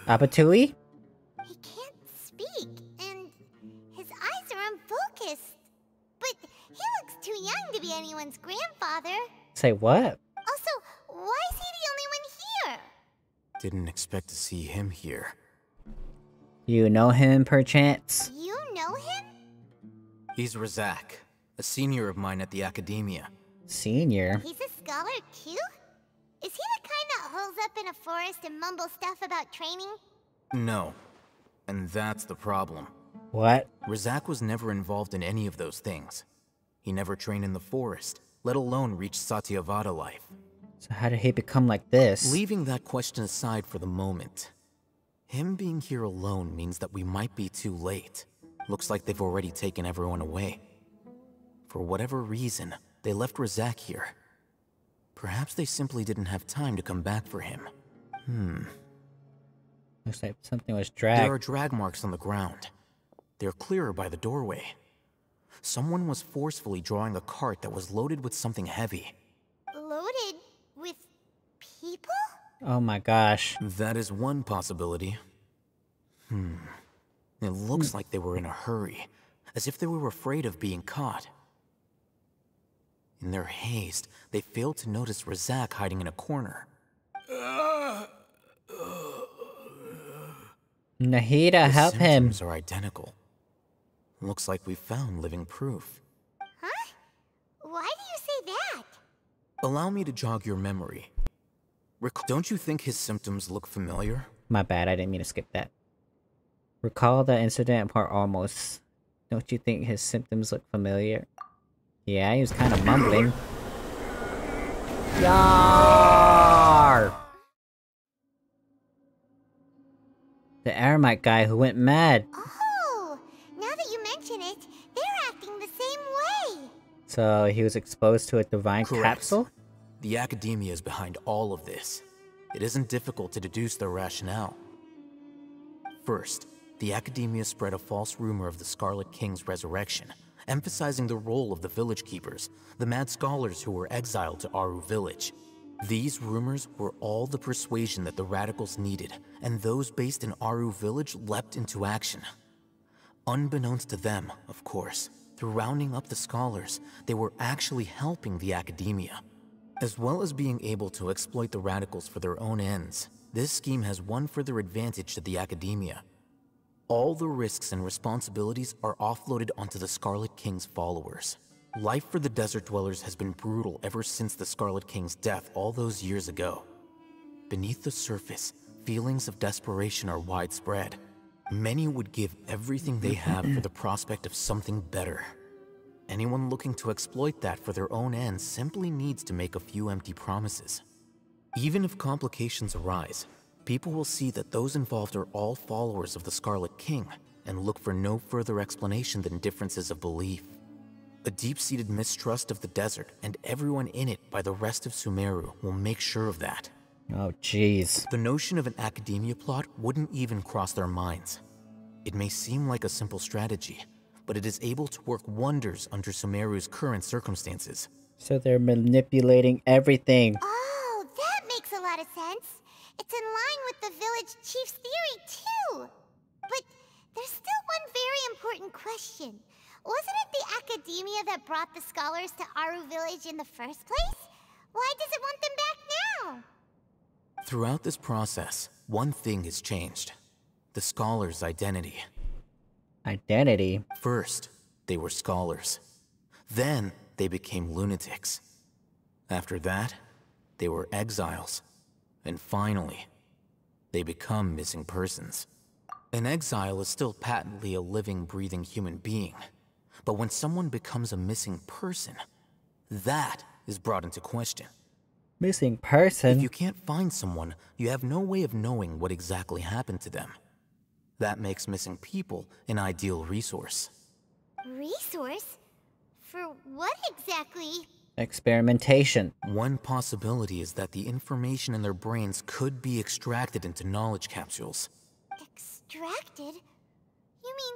Abatui? He can't speak, and his eyes are unfocused. But he looks too young to be anyone's grandfather. Say what? Also, why is he the only one here? Didn't expect to see him here. You know him, perchance? You know him? He's Razak, a senior of mine at the academia. Senior? He's a scholar too? Is he the kind that holes up in a forest and mumbles stuff about training? No. And that's the problem. What? Razak was never involved in any of those things. He never trained in the forest, let alone reach Satyavada life. So how did he become like this? Leaving that question aside for the moment, him being here alone means that we might be too late. Looks like they've already taken everyone away. For whatever reason, they left Razak here. Perhaps they simply didn't have time to come back for him. Looks like something was dragged. There are drag marks on the ground. They're clearer by the doorway. Someone was forcefully drawing a cart that was loaded with something heavy. Loaded with people? Oh my gosh. That is one possibility. It looks like they were in a hurry, as if they were afraid of being caught. In their haste, they failed to notice Razak hiding in a corner. Nahida, The help him. symptoms are identical. Looks like we found living proof. Huh? Why do you say that? Allow me to jog your memory. Don't you think his symptoms look familiar? My bad, I didn't mean to skip that. Recall the incident part almost. Don't you think his symptoms look familiar? Yeah, he was kind of mumbling. Yarr! The Aramite guy who went mad. Oh, now that you mention it, they're acting the same way. So he was exposed to a divine Correct. capsule? The Academia is behind all of this. It isn't difficult to deduce their rationale. First, the Academia spread a false rumor of the Scarlet King's resurrection, emphasizing the role of the village keepers, the mad scholars who were exiled to Aru village. These rumors were all the persuasion that the radicals needed, and those based in Aru village leapt into action. Unbeknownst to them, of course, through rounding up the scholars, they were actually helping the Academia. As well as being able to exploit the radicals for their own ends, this scheme has one further advantage to the Academia. All the risks and responsibilities are offloaded onto the Scarlet King's followers. Life for the Desert Dwellers has been brutal ever since the Scarlet King's death all those years ago. Beneath the surface, feelings of desperation are widespread. Many would give everything they have for the prospect of something better. Anyone looking to exploit that for their own ends simply needs to make a few empty promises. Even if complications arise, people will see that those involved are all followers of the Scarlet King and look for no further explanation than differences of belief. A deep-seated mistrust of the desert and everyone in it by the rest of Sumeru will make sure of that. Oh, jeez. The notion of an Academia plot wouldn't even cross their minds. It may seem like a simple strategy, but it is able to work wonders under Sumeru's current circumstances. So they're manipulating everything. Oh, that makes a lot of sense. It's in line with the village chief's theory, too. But there's still one very important question. Wasn't it the Academia that brought the scholars to Aru village in the first place? Why does it want them back now? Throughout this process, one thing has changed. The scholars' identity. Identity? First, they were scholars. Then, they became lunatics. After that, they were exiles. And finally, they become missing persons. An exile is still patently a living, breathing human being. But when someone becomes a missing person, that is brought into question. Missing person? If you can't find someone, you have no way of knowing what exactly happened to them. That makes missing people an ideal resource. Resource? For what exactly? Experimentation. One possibility is that the information in their brains could be extracted into knowledge capsules. Extracted? You mean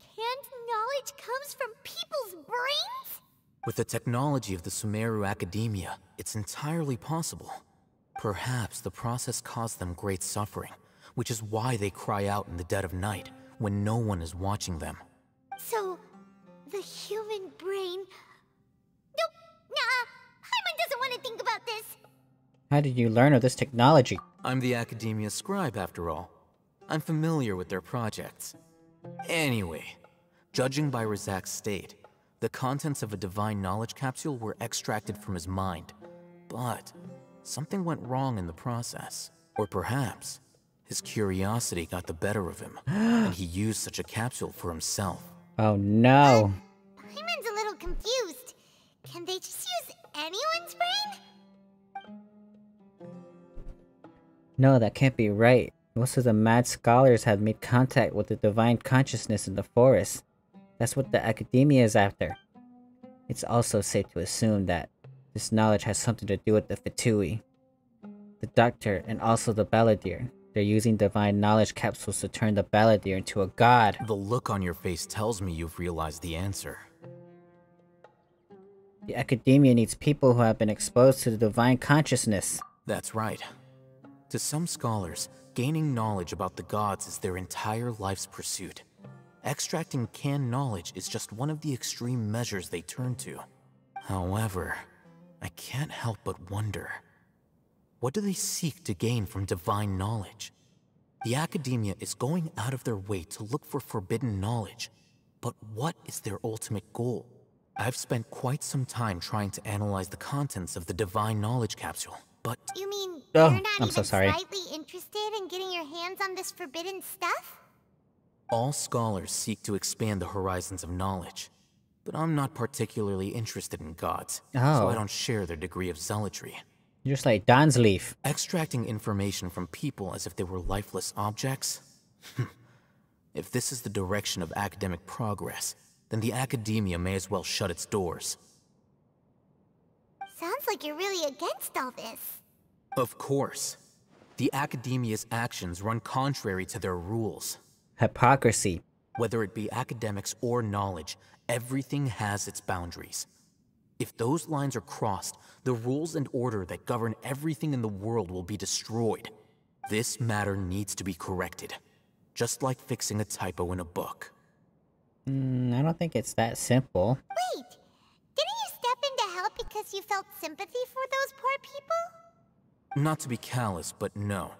canned knowledge comes from people's brains? With the technology of the Sumeru Academia, it's entirely possible. Perhaps the process caused them great suffering, which is why they cry out in the dead of night when no one is watching them. So, the human brain... Nope, nah, Paimon doesn't want to think about this. How did you learn of this technology? I'm the Academia scribe, after all. I'm familiar with their projects. Anyway, judging by Razak's state, the contents of a divine knowledge capsule were extracted from his mind. But something went wrong in the process. Or perhaps his curiosity got the better of him, and he used such a capsule for himself. Oh no. Paimon's a little confused. Can they just use anyone's brain? No, that can't be right. Most of the mad scholars have made contact with the divine consciousness in the forest. That's what the Academia is after. It's also safe to assume that this knowledge has something to do with the Fatui, the Doctor, and also the Balladeer. They're using divine knowledge capsules to turn the Balladeer into a god. The look on your face tells me you've realized the answer. The Academia needs people who have been exposed to the divine consciousness. That's right. To some scholars, gaining knowledge about the gods is their entire life's pursuit. Extracting canned knowledge is just one of the extreme measures they turn to. However, I can't help but wonder, what do they seek to gain from divine knowledge? The academia is going out of their way to look for forbidden knowledge, but what is their ultimate goal? I've spent quite some time trying to analyze the contents of the divine knowledge capsule, but... You mean Oh, you're not I'm even so sorry. slightly interested in getting your hands on this forbidden stuff? All scholars seek to expand the horizons of knowledge, but I'm not particularly interested in gods, so Oh. I don't share their degree of zealotry. You're just like Don's leaf. Extracting information from people as if they were lifeless objects? If this is the direction of academic progress, then the academia may as well shut its doors. Sounds like you're really against all this. Of course. The academia's actions run contrary to their rules. Hypocrisy. Whether it be academics or knowledge, everything has its boundaries. If those lines are crossed, the rules and order that govern everything in the world will be destroyed. This matter needs to be corrected, just like fixing a typo in a book. I don't think it's that simple. Wait, didn't you step in to help because you felt sympathy for those poor people? Not to be callous, but no.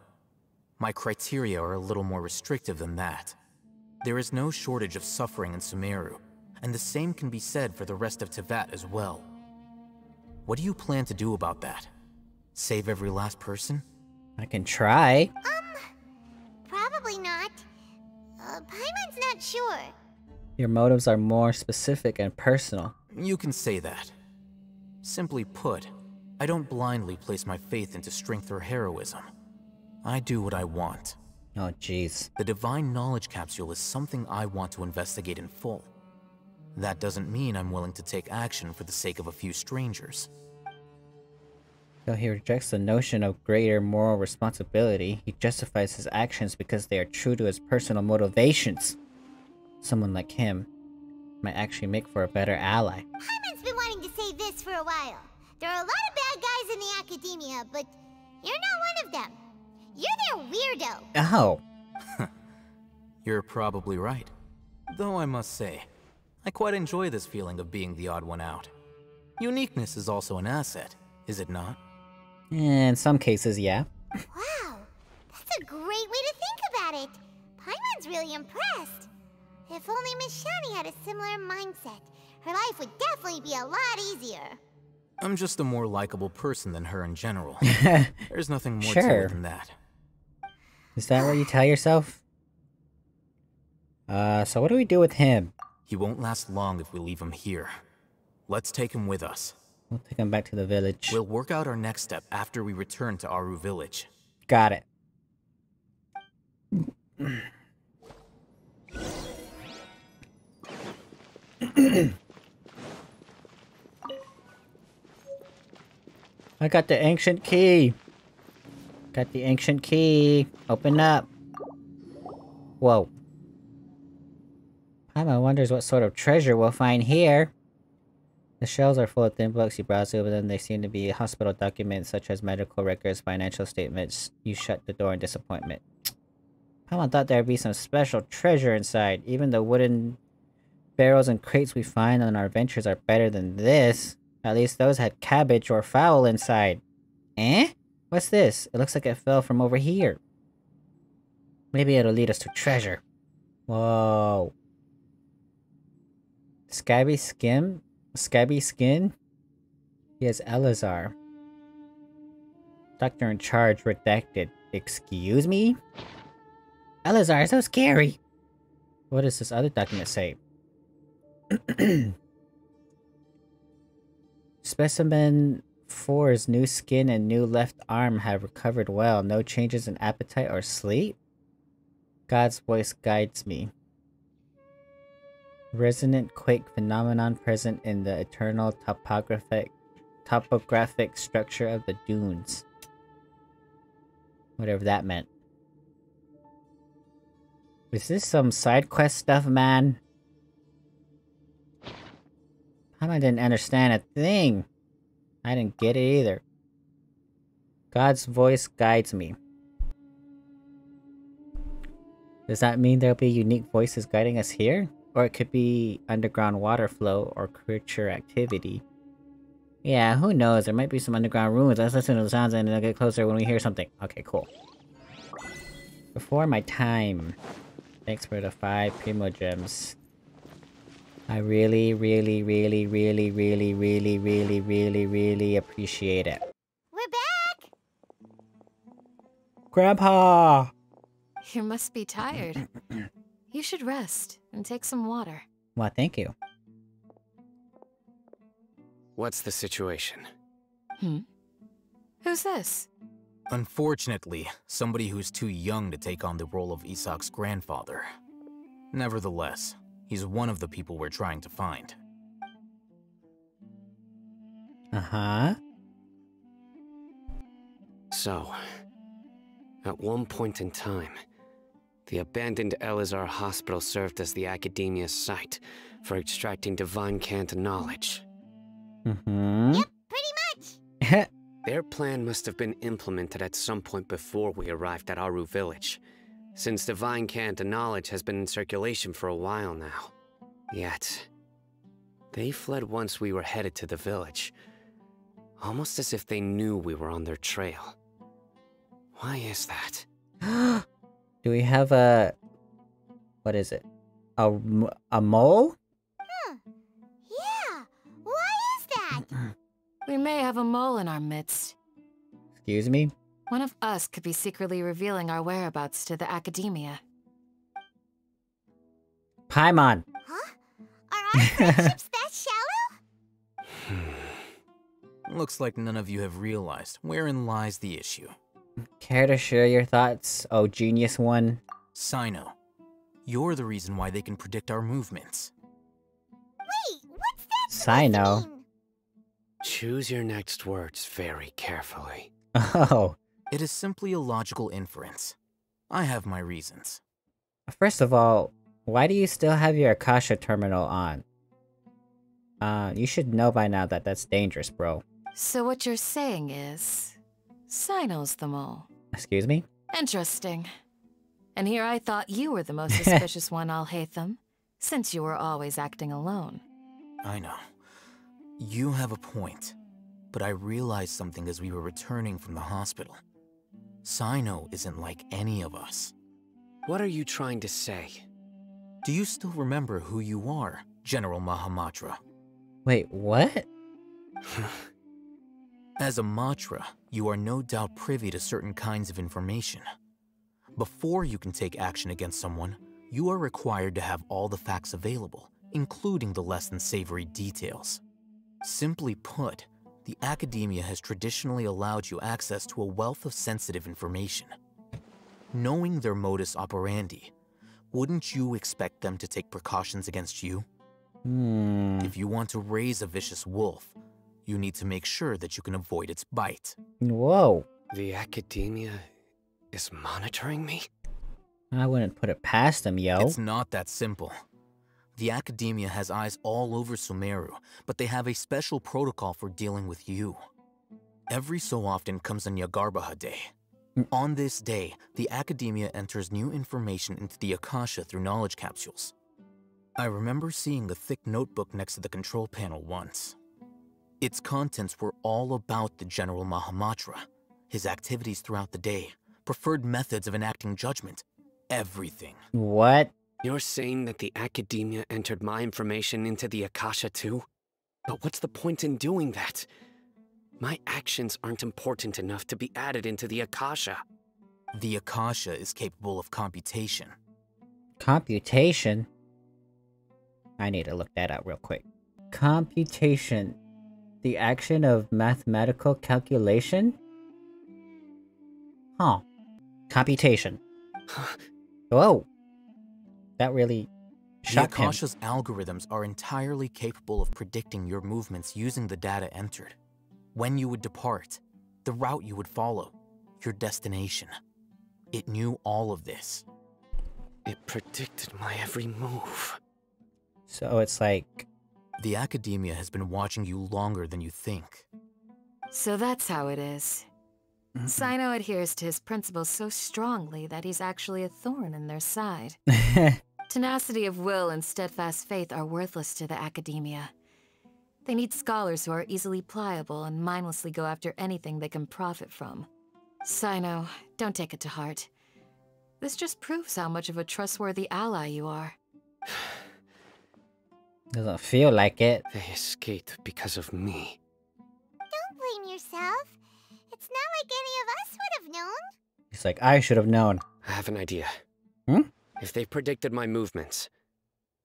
My criteria are a little more restrictive than that. There is no shortage of suffering in Sumeru, and the same can be said for the rest of Teyvat as well. What do you plan to do about that? Save every last person? I can try. Probably not. Paimon's not sure. Your motives are more specific and personal. You can say that. Simply put, I don't blindly place my faith into strength or heroism. I do what I want. Oh, jeez. The divine knowledge capsule is something I want to investigate in full. That doesn't mean I'm willing to take action for the sake of a few strangers. Though he rejects the notion of greater moral responsibility, he justifies his actions because they are true to his personal motivations. Someone like him might actually make for a better ally. Paimon's been wanting to say this for a while. There are a lot of bad guys in the academia, but you're not one of them. You're their weirdo. Oh. You're probably right. Though I must say, I quite enjoy this feeling of being the odd one out. Uniqueness is also an asset, is it not? In some cases, yeah. Wow, that's a great way to think about it. Paimon's really impressed. If only Miss Shani had a similar mindset, her life would definitely be a lot easier. I'm just a more likable person than her in general. There's nothing more Sure. to it than that. Is that what you tell yourself? So what do we do with him? He won't last long if we leave him here. Let's take him with us. We'll take him back to the village. We'll work out our next step after we return to Aru village. Got it. I got the ancient key. Got the ancient key. Open up. Whoa. Paimon wonders what sort of treasure we'll find here. The shelves are full of thin books. You browse through them. They seem to be hospital documents such as medical records, financial statements. You shut the door in disappointment. Paimon thought there'd be some special treasure inside. Even the wooden barrels and crates we find on our adventures are better than this. At least those had cabbage or fowl inside. Eh? What's this? It looks like it fell from over here. Maybe it'll lead us to treasure. Whoa. Scabby skin? Scabby skin? Yes, Elazar. Doctor in charge redacted. Excuse me? Elazar, so scary! What does this other document say? Specimen 4's new skin and new left arm have recovered well. No changes in appetite or sleep? God's voice guides me. Resonant quake phenomenon present in the eternal topographic structure of the dunes. Whatever that meant. Is this some side quest stuff, man? I didn't understand a thing. I didn't get it either. God's voice guides me. Does that mean there'll be unique voices guiding us here? Or it could be underground water flow or creature activity. Yeah, who knows? There might be some underground rooms. Let's listen to the sounds and they'll get closer when we hear something. Okay, cool. Before my time. Thanks for the 5 Primo Gems. I really appreciate it. We're back! Grandpa! You must be tired. You should rest and take some water. Well, thank you. What's the situation? Who's this? Unfortunately, somebody who's too young to take on the role of Isak's grandfather. Nevertheless, he's one of the people we're trying to find. Uh-huh. So, at one point in time, the abandoned Elazar Hospital served as the Academia's site for extracting divine cant knowledge. Mm-hmm. Yep, pretty much! Their plan must have been implemented at some point before we arrived at Aru Village, since divine cant knowledge has been in circulation for a while now. Yet, they fled once we were headed to the village, almost as if they knew we were on their trail. Why is that? Do we have a... What is it? A mole? Yeah, why is that? We may have a mole in our midst. Excuse me? One of us could be secretly revealing our whereabouts to the Academia. Paimon! Huh? Are our friendships that shallow? Looks like none of you have realized wherein lies the issue. Care to share your thoughts, oh genius one? Sino, you're the reason why they can predict our movements. Wait, what's that Sino? mean? Choose your next words very carefully. Oh. It is simply a logical inference. I have my reasons. First of all, why do you still have your Akasha terminal on? You should know by now that that's dangerous, bro. So what you're saying is... Sino's the mole. Excuse me? Interesting. And here I thought you were the most suspicious one, Alhaitham, since you were always acting alone. I know. You have a point. But I realized something as we were returning from the hospital. Sino isn't like any of us. What are you trying to say? Do you still remember who you are, General Mahamatra? Wait, what? As a Matra, you are no doubt privy to certain kinds of information. Before you can take action against someone, you are required to have all the facts available, including the less than savory details. Simply put, the Academia has traditionally allowed you access to a wealth of sensitive information. Knowing their modus operandi, wouldn't you expect them to take precautions against you? If you want to raise a vicious wolf, you need to make sure that you can avoid its bite. Whoa. The Academia is monitoring me? I wouldn't put it past them, yo. It's not that simple. The Academia has eyes all over Sumeru, but they have a special protocol for dealing with you. Every so often comes a Nyagarbaha Day. On this day, the Academia enters new information into the Akasha through knowledge capsules. I remember seeing the thick notebook next to the control panel once. Its contents were all about the General Mahamatra, his activities throughout the day, preferred methods of enacting judgment, everything. What? You're saying that the Academia entered my information into the Akasha too? But what's the point in doing that? My actions aren't important enough to be added into the Akasha. The Akasha is capable of computation. Computation? I need to look that up real quick. Computation. The action of mathematical calculation? Huh. Computation. Whoa. That really shocked him. The Akasha's algorithms are entirely capable of predicting your movements using the data entered. When you would depart, the route you would follow, your destination. It knew all of this. It predicted my every move. So it's like... The Academia has been watching you longer than you think. So that's how it is. Sino adheres to his principles so strongly that he's actually a thorn in their side. Tenacity of will and steadfast faith are worthless to the Academia. They need scholars who are easily pliable and mindlessly go after anything they can profit from. Sino, don't take it to heart. This just proves how much of a trustworthy ally you are. Doesn't feel like it. They escaped because of me. Don't blame yourself. It's not like any of us would have known. He's like, I should have known. I have an idea. Hmm? If they predicted my movements,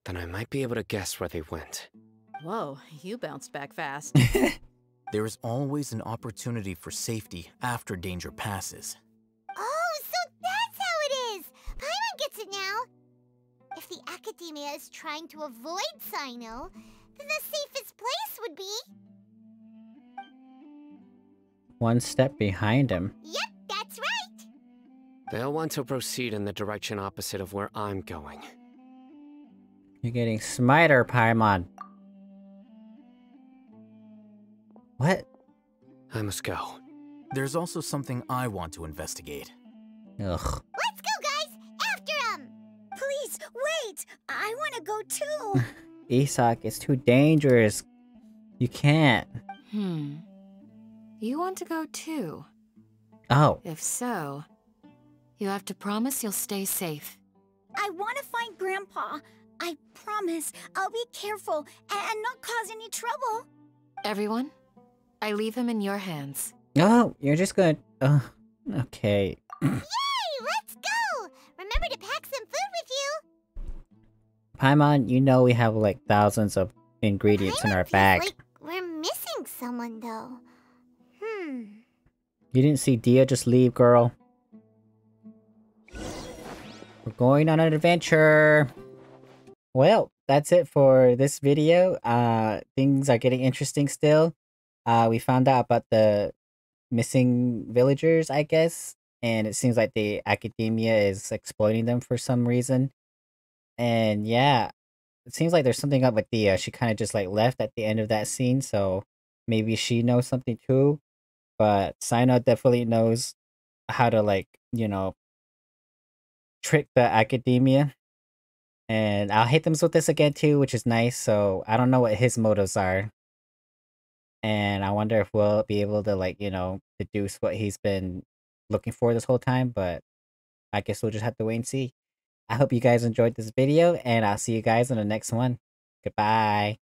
then I might be able to guess where they went. Whoa, you bounced back fast. There is always an opportunity for safety after danger passes. Oh, so that's how it is! Paimon gets it now! If the Academia is trying to avoid Sino, then the safest place would be... One step behind him. Yep, that's right! They'll want to proceed in the direction opposite of where I'm going. You're getting smarter, Paimon. What? I must go. There's also something I want to investigate. Ugh. Let's go, guys! After him! Please, wait! I want to go too! Isak, it's too dangerous. You can't. You want to go too? Oh. If so, you have to promise you'll stay safe. I want to find Grandpa. I promise I'll be careful and not cause any trouble. Everyone, I leave him in your hands. Oh, you're just gonna... okay. Yay! Let's go! Remember to pack some food with you! Paimon, you know we have like thousands of ingredients in our bag. Like we're missing someone, though. You didn't see Dia just leave, girl. We're going on an adventure. Well, that's it for this video. Things are getting interesting still. We found out about the missing villagers, I guess. And it seems like the Academia is exploiting them for some reason. And yeah, it seems like there's something up with Dia. She kind of just like left at the end of that scene. So maybe she knows something too. But Sino definitely knows how to, like, you know, trick the Academia. And I'll hit them with this again too, which is nice. So I don't know what his motives are. And I wonder if we'll be able to, like, you know, deduce what he's been looking for this whole time. But I guess we'll just have to wait and see. I hope you guys enjoyed this video, and I'll see you guys in the next one. Goodbye.